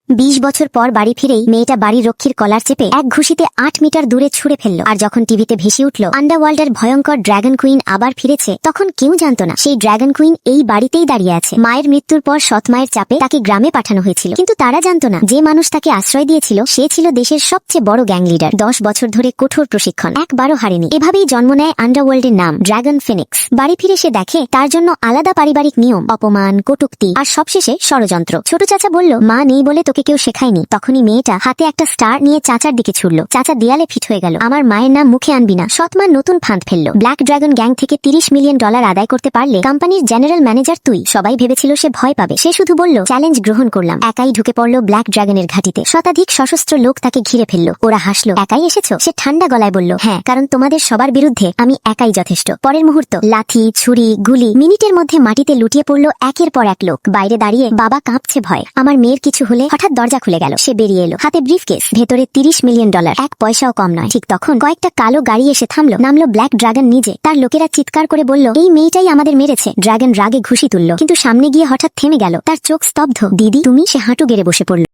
20 বছর পর বাড়ি ফিরেই মেয়েটা বাড়ি রক্ষীর কলার চেপে এক ঘুষিতে 8 মিটার দূরে ছুঁড়ে ফেলল। আর যখন টিভিতে ভেসে উঠল আন্ডারওয়ার্ল্ডের ভয়ঙ্কর ড্রাগন কুইন আবার ফিরেছে, তখন কেউ জানতো না সেই ড্রাগন কুইন এই বাড়িতেই দাঁড়িয়ে আছে। মায়ের মৃত্যুর পর সৎ মায়ের চাপে তাকে গ্রামে পাঠানো হয়েছিল, কিন্তু তারা জানতো না যে মানুষ তাকে আশ্রয় দিয়েছিল সে ছিল দেশের সবচেয়ে বড় গ্যাং লিডার। 10 বছর ধরে কঠোর প্রশিক্ষণ, একবারও হারেনি। এভাবেই জন্ম নেয় আন্ডারওয়ার্ল্ডের নাম ড্রাগন ফিনিক্স। বাড়ি ফিরে সে দেখে তার জন্য আলাদা পারিবারিক নিয়ম, অপমান, কটূক্তি আর সবশেষে ষড়যন্ত্র। ছোট চাচা বলল, মা নেই বলে তোকে কেউ শেখায়নি। তখনই মেয়েটা হাতে একটা স্টার নিয়ে চাচার দিকে ছুড়ল। চাচা দেয়ালে ফিট হয়ে গেল। আমার মায়ের নাম মুখে আনবি না। সৎমা নতুন ফাঁদ ফেললো। ব্ল্যাক ড্রাগন গ্যাং থেকে $30 মিলিয়ন আদায় করতে পারলে কোম্পানির জেনারেল ম্যানেজার তুই। সবাই ভেবেছিল সে ভয় পাবে, সে শুধু বলল, চ্যালেঞ্জ গ্রহণ করলাম। একাই ঢুকে পড়লো ব্ল্যাক ড্রাগনের ঘাঁটিতে। শতাধিক সশস্ত্র লোক তাকে ঘিরে ফেললো। ওরা হাসলো। একাই এসেছো? সে ঠান্ডা গলায় বলল, হ্যাঁ, কারণ তোমাদের সবার বিরুদ্ধে আমি একাই যথেষ্ট। পরের মুহূর্ত লাথি, ছুরি, গুলি, মিনিটের মধ্যে মাটিতে লুটিয়ে পড়লো একের পর এক লোক। বাইরে দাঁড়িয়ে বাবা কাঁপছে ভয়। আমার মেয়ের কিছু হলে হঠাৎ দরজা খুলে গেল। সে বেরিয়ে এলো, হাতে ব্রিফকেস, ভেতরে $30 মিলিয়ন। এক পয়সাও কম নয়। ঠিক তখন কয়েকটা কালো গাড়ি এসে থামলো। নামলো ব্ল্যাক ড্রাগন নিজে। তার লোকেরা চিৎকার করে বলল, এই মেয়েটাই আমাদের মেরেছে। ড্রাগন রাগে ঘুষি তুলল, কিন্তু সামনে গিয়ে হঠাৎ থেমে গেল। তার চোখ স্তব্ধ। দিদি তুমি? সে হাঁটু গেড়ে বসে পড়ল।